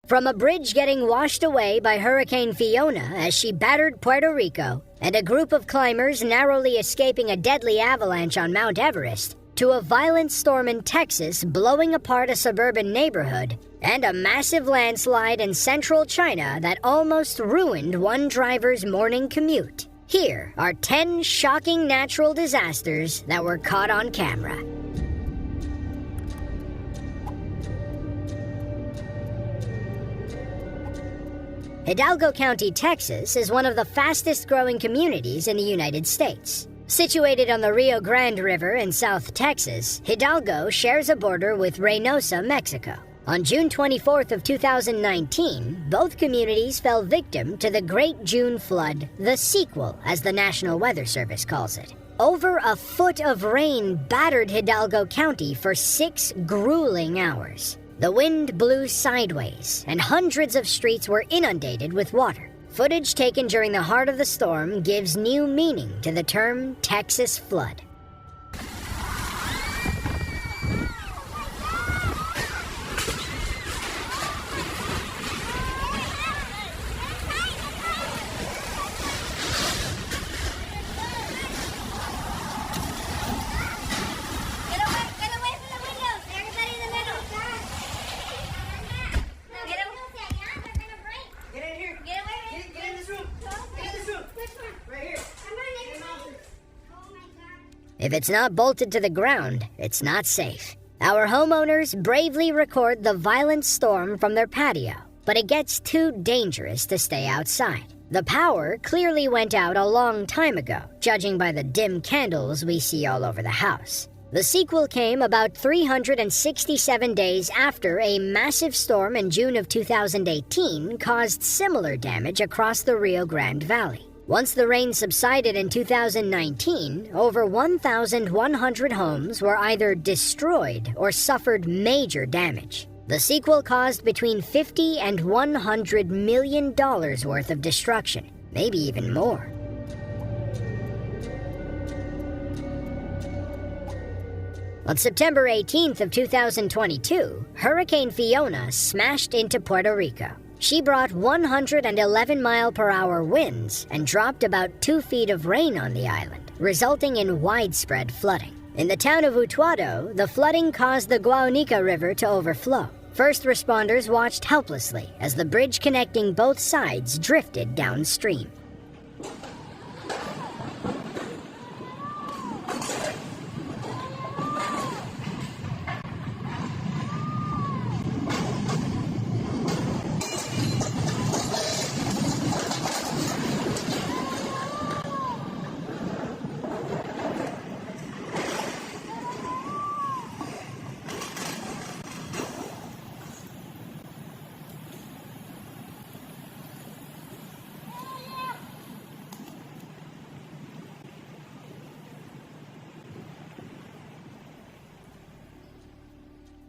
From a bridge getting washed away by Hurricane Fiona as she battered Puerto Rico, and a group of climbers narrowly escaping a deadly avalanche on Mount Everest, to a violent storm in Texas blowing apart a suburban neighborhood, and a massive landslide in central China that almost ruined one driver's morning commute. Here are 10 shocking natural disasters that were caught on camera. Hidalgo County, Texas is one of the fastest-growing communities in the United States. Situated on the Rio Grande River in South Texas, Hidalgo shares a border with Reynosa, Mexico. On June 24th of 2019, both communities fell victim to the Great June Flood, the sequel, as the National Weather Service calls it. Over a foot of rain battered Hidalgo County for 6 grueling hours. The wind blew sideways, and hundreds of streets were inundated with water. Footage taken during the heart of the storm gives new meaning to the term Texas flood. If it's not bolted to the ground, it's not safe. Our homeowners bravely record the violent storm from their patio, but it gets too dangerous to stay outside. The power clearly went out a long time ago, judging by the dim candles we see all over the house. The sequel came about 367 days after a massive storm in June of 2018 caused similar damage across the Rio Grande Valley. Once the rain subsided in 2019, over 1,100 homes were either destroyed or suffered major damage. The sequel caused between $50 and $100 million worth of destruction, maybe even more. On September 18th of 2022, Hurricane Fiona smashed into Puerto Rico. She brought 111-mile-per-hour winds and dropped about 2 feet of rain on the island, resulting in widespread flooding. In the town of Utuado, the flooding caused the Guanica River to overflow. First responders watched helplessly as the bridge connecting both sides drifted downstream.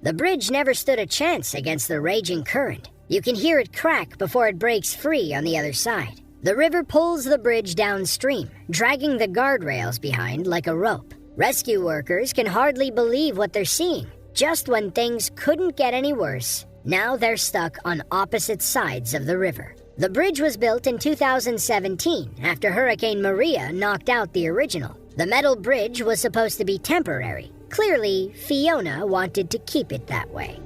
The bridge never stood a chance against the raging current. You can hear it crack before it breaks free on the other side. The river pulls the bridge downstream, dragging the guardrails behind like a rope. Rescue workers can hardly believe what they're seeing. Just when things couldn't get any worse, now they're stuck on opposite sides of the river. The bridge was built in 2017 after Hurricane Maria knocked out the original. The metal bridge was supposed to be temporary. Clearly, Fiona wanted to keep it that way.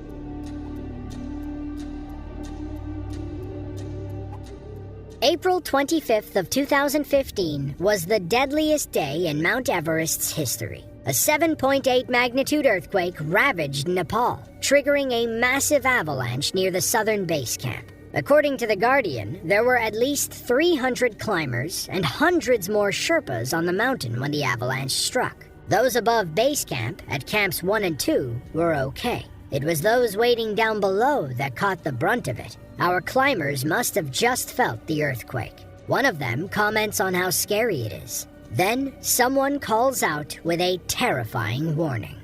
April 25th of 2015 was the deadliest day in Mount Everest's history. A 7.8 magnitude earthquake ravaged Nepal, triggering a massive avalanche near the southern base camp. According to The Guardian, there were at least 300 climbers and hundreds more Sherpas on the mountain when the avalanche struck. Those above base camp, at camps 1 and 2, were okay. It was those waiting down below that caught the brunt of it. Our climbers must have just felt the earthquake. One of them comments on how scary it is. Then, someone calls out with a terrifying warning.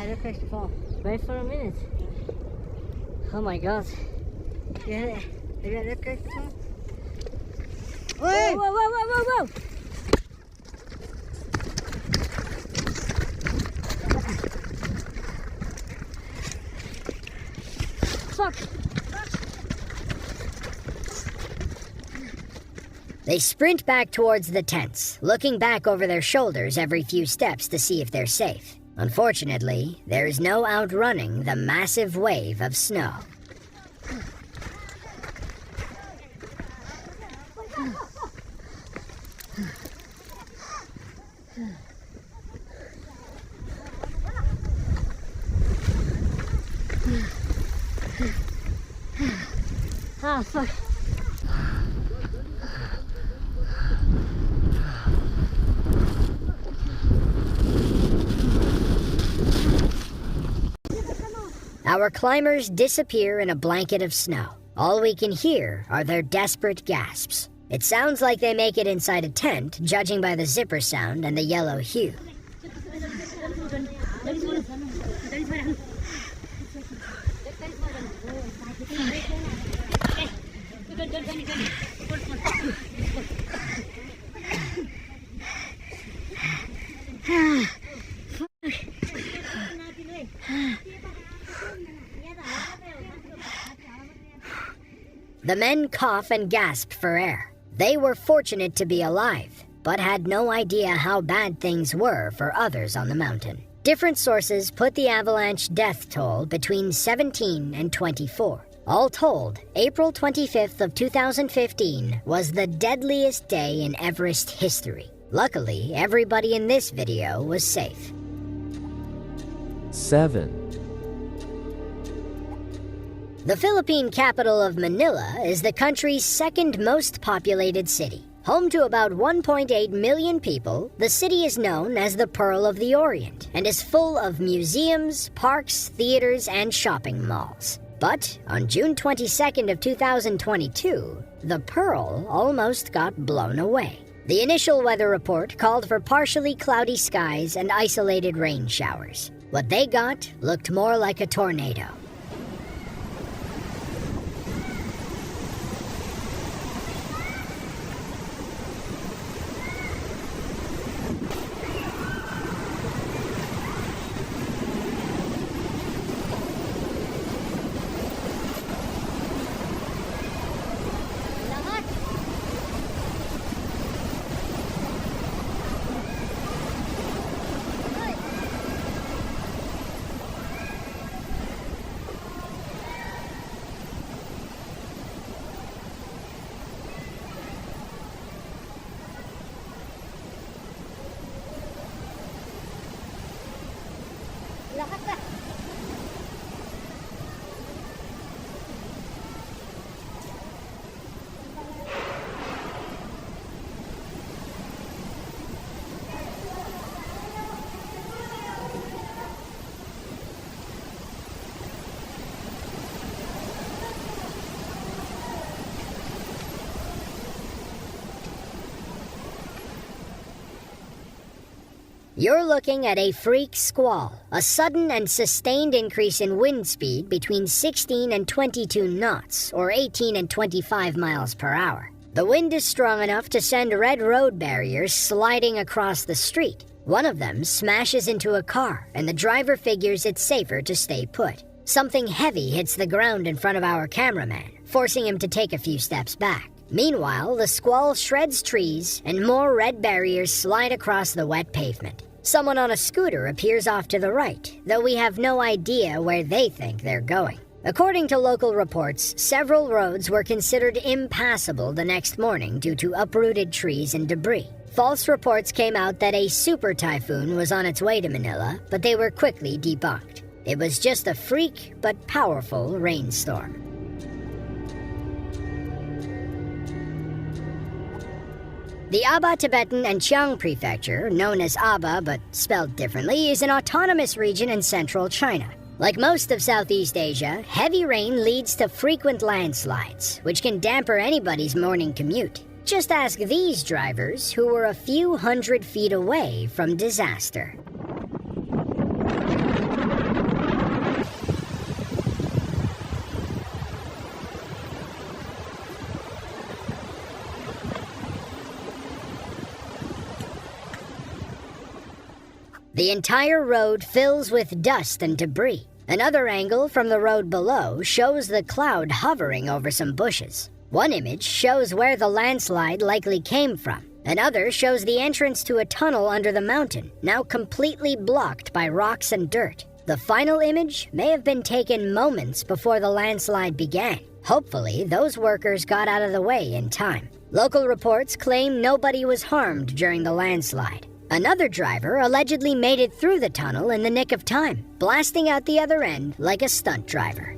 Look at the fall. Wait for a minute. Oh my god. Yeah, look at the fall. Whoa, whoa, whoa, whoa, whoa, whoa! Fuck! They sprint back towards the tents, looking back over their shoulders every few steps to see if they're safe. Unfortunately, there's no outrunning the massive wave of snow. Ah, fuck. Our climbers disappear in a blanket of snow. All we can hear are their desperate gasps. It sounds like they make it inside a tent, judging by the zipper sound and the yellow hue. The men cough and gasp for air. They were fortunate to be alive, but had no idea how bad things were for others on the mountain. Different sources put the avalanche death toll between 17 and 24. All told, April 25th of 2015 was the deadliest day in Everest history. Luckily, everybody in this video was safe. 7. The Philippine capital of Manila is the country's second most populated city. Home to about 1.8 million people, the city is known as the Pearl of the Orient and is full of museums, parks, theaters, and shopping malls. But on June 22nd of 2022, the Pearl almost got blown away. The initial weather report called for partially cloudy skies and isolated rain showers. What they got looked more like a tornado. You're looking at a freak squall, a sudden and sustained increase in wind speed between 16 and 22 knots, or 18 and 25 miles per hour. The wind is strong enough to send red road barriers sliding across the street. One of them smashes into a car, and the driver figures it's safer to stay put. Something heavy hits the ground in front of our cameraman, forcing him to take a few steps back. Meanwhile, the squall shreds trees, and more red barriers slide across the wet pavement. Someone on a scooter appears off to the right, though we have no idea where they think they're going. According to local reports, several roads were considered impassable the next morning due to uprooted trees and debris. False reports came out that a super typhoon was on its way to Manila, but they were quickly debunked. It was just a freak but powerful rainstorm. The Aba Tibetan and Chiang Prefecture, known as Aba but spelled differently, is an autonomous region in central China. Like most of Southeast Asia, heavy rain leads to frequent landslides, which can damper anybody's morning commute. Just ask these drivers who were a few hundred feet away from disaster. The entire road fills with dust and debris. Another angle from the road below shows the cloud hovering over some bushes. One image shows where the landslide likely came from. Another shows the entrance to a tunnel under the mountain, now completely blocked by rocks and dirt. The final image may have been taken moments before the landslide began. Hopefully, those workers got out of the way in time. Local reports claim nobody was harmed during the landslide. Another driver allegedly made it through the tunnel in the nick of time, blasting out the other end like a stunt driver.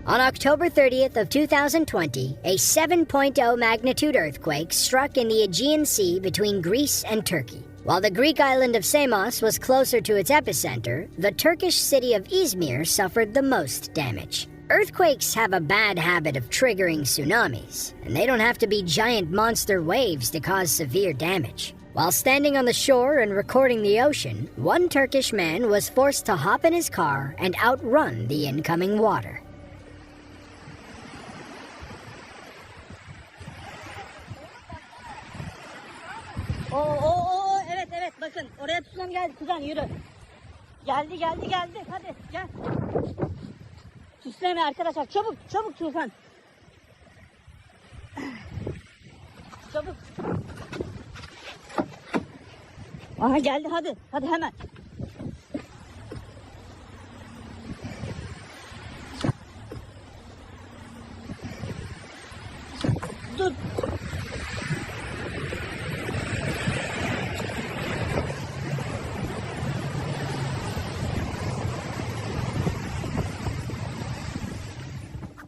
On October 30th of 2020, a 7.0 magnitude earthquake struck in the Aegean Sea between Greece and Turkey. While the Greek island of Samos was closer to its epicenter, the Turkish city of Izmir suffered the most damage. Earthquakes have a bad habit of triggering tsunamis, and they don't have to be giant monster waves to cause severe damage. While standing on the shore and recording the ocean, one Turkish man was forced to hop in his car and outrun the incoming water. Evet bakın oraya tsunami geldi kuzen yürü. Geldi hadi gel. Tsunami arkadaşlar çabuk Tufan. Çabuk. Aha geldi hadi hemen. Dur.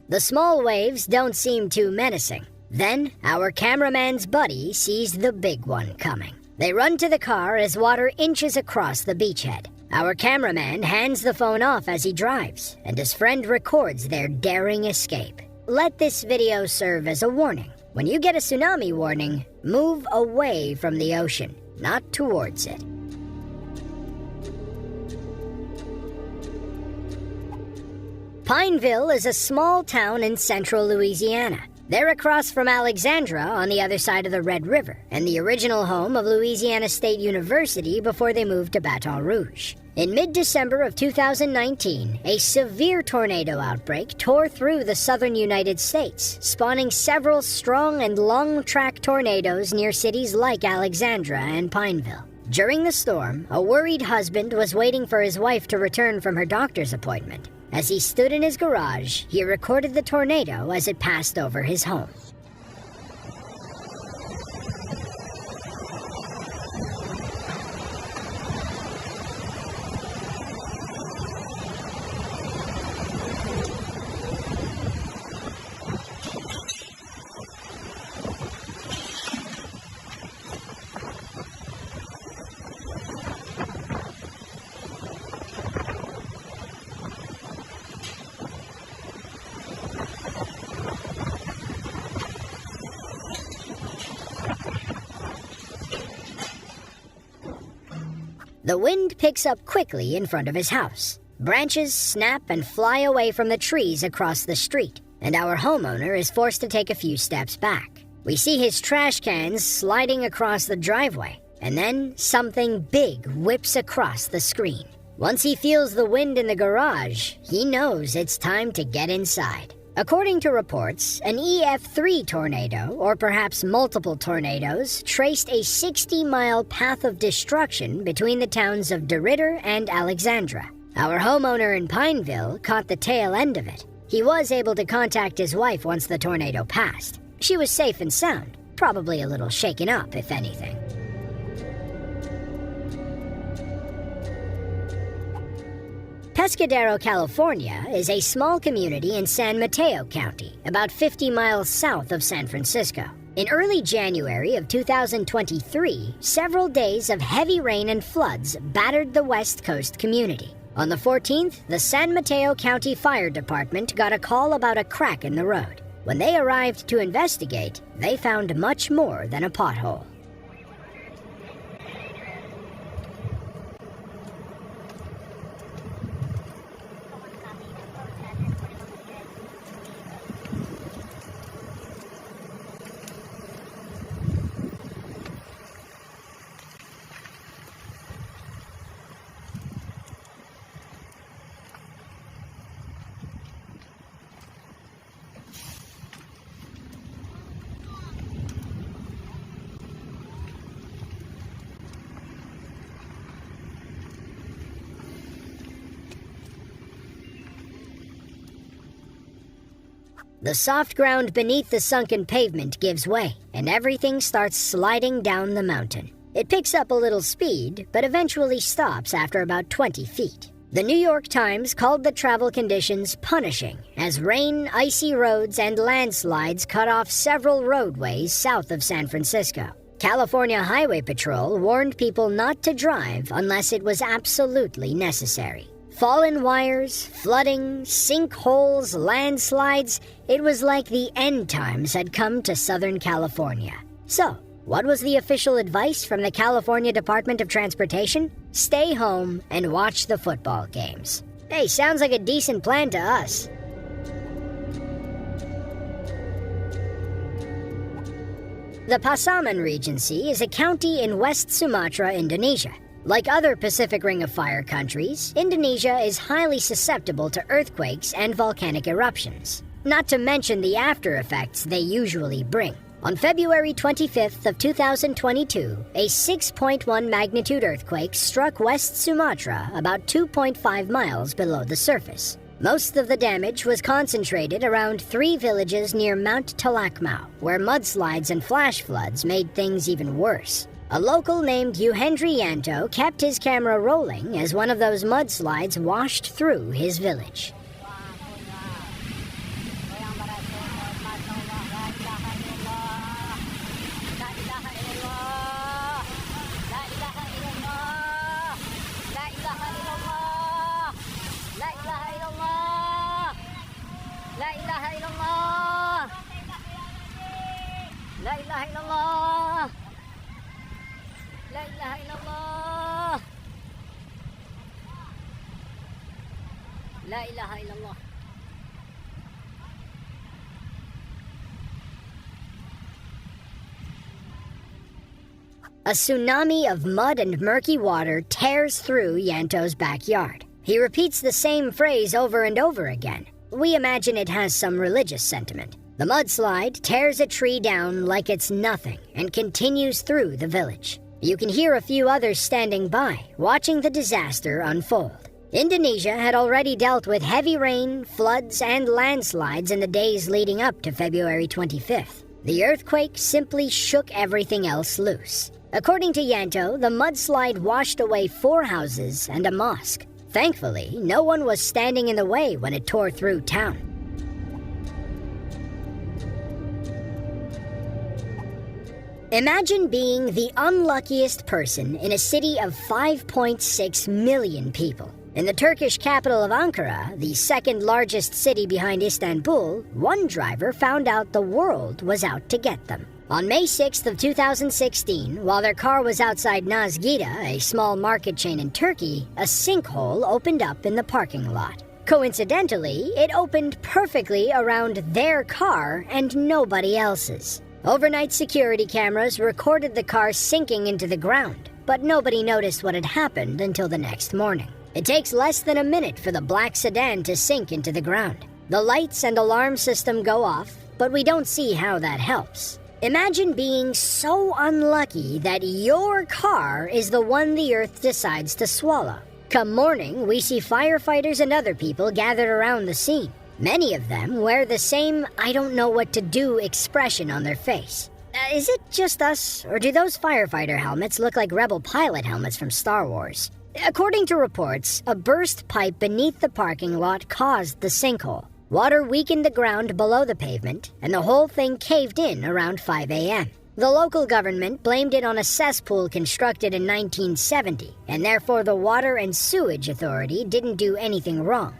The small waves don't seem too menacing. Then, our cameraman's buddy sees the big one coming. They run to the car as water inches across the beachhead. Our cameraman hands the phone off as he drives, and his friend records their daring escape. Let this video serve as a warning. When you get a tsunami warning, move away from the ocean, not towards it. Pineville is a small town in central Louisiana. They're across from Alexandria on the other side of the Red River, and the original home of Louisiana State University before they moved to Baton Rouge. In mid-December of 2019, a severe tornado outbreak tore through the southern United States, spawning several strong and long-track tornadoes near cities like Alexandria and Pineville. During the storm, a worried husband was waiting for his wife to return from her doctor's appointment. As he stood in his garage, he recorded the tornado as it passed over his home. The wind picks up quickly in front of his house. Branches snap and fly away from the trees across the street, and our homeowner is forced to take a few steps back. We see his trash cans sliding across the driveway, and then something big whips across the screen. Once he feels the wind in the garage, he knows it's time to get inside. According to reports, an EF3 tornado, or perhaps multiple tornadoes, traced a 60-mile path of destruction between the towns of DeRidder and Alexandria. Our homeowner in Pineville caught the tail end of it. He was able to contact his wife once the tornado passed. She was safe and sound, probably a little shaken up, if anything. Pescadero, California is a small community in San Mateo County, about 50 miles south of San Francisco. In early January of 2023, several days of heavy rain and floods battered the West Coast community. On the 14th, the San Mateo County Fire Department got a call about a crack in the road. When they arrived to investigate, they found much more than a pothole. The soft ground beneath the sunken pavement gives way, and everything starts sliding down the mountain. It picks up a little speed, but eventually stops after about 20 feet. The New York Times called the travel conditions punishing, as rain, icy roads, and landslides cut off several roadways south of San Francisco. California Highway Patrol warned people not to drive unless it was absolutely necessary. Fallen wires, flooding, sinkholes, landslides, it was like the end times had come to Southern California. So, what was the official advice from the California Department of Transportation? Stay home and watch the football games. Hey, sounds like a decent plan to us. The Pasaman Regency is a county in West Sumatra, Indonesia. Like other Pacific Ring of Fire countries, Indonesia is highly susceptible to earthquakes and volcanic eruptions, not to mention the after effects they usually bring. On February 25th of 2022, a 6.1 magnitude earthquake struck West Sumatra about 2.5 miles below the surface. Most of the damage was concentrated around 3 villages near Mount Talakmau, where mudslides and flash floods made things even worse. A local named Yuhendri Yanto kept his camera rolling as one of those mudslides washed through his village. La ilaha illallah. La ilaha illallah. La ilaha illallah. A tsunami of mud and murky water tears through Yanto's backyard. He repeats the same phrase over and over again. We imagine it has some religious sentiment. The mudslide tears a tree down like it's nothing and continues through the village. You can hear a few others standing by, watching the disaster unfold. Indonesia had already dealt with heavy rain, floods, and landslides in the days leading up to February 25th. The earthquake simply shook everything else loose. According to Yanto, the mudslide washed away 4 houses and a mosque. Thankfully, no one was standing in the way when it tore through town. Imagine being the unluckiest person in a city of 5.6 million people. In the Turkish capital of Ankara, the second largest city behind Istanbul, one driver found out the world was out to get them. On May 6th of 2016, while their car was outside Nazgida, a small market chain in Turkey, a sinkhole opened up in the parking lot. Coincidentally, it opened perfectly around their car and nobody else's. Overnight security cameras recorded the car sinking into the ground, but nobody noticed what had happened until the next morning. It takes less than a minute for the black sedan to sink into the ground. The lights and alarm system go off, but we don't see how that helps. Imagine being so unlucky that your car is the one the earth decides to swallow. Come morning, we see firefighters and other people gathered around the scene. Many of them wear the same "I don't know what to do" expression on their face. Is it just us, or do those firefighter helmets look like rebel pilot helmets from Star Wars? According to reports, a burst pipe beneath the parking lot caused the sinkhole. Water weakened the ground below the pavement, and the whole thing caved in around 5 a.m. The local government blamed it on a cesspool constructed in 1970, and therefore the Water and Sewage Authority didn't do anything wrong.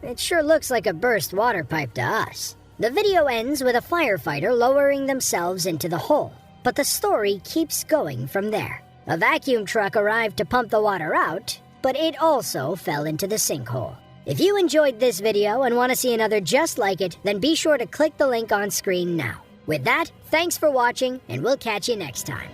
It sure looks like a burst water pipe to us. The video ends with a firefighter lowering themselves into the hole, but the story keeps going from there. A vacuum truck arrived to pump the water out, but it also fell into the sinkhole. If you enjoyed this video and want to see another just like it, then be sure to click the link on screen now. With that, thanks for watching, and we'll catch you next time.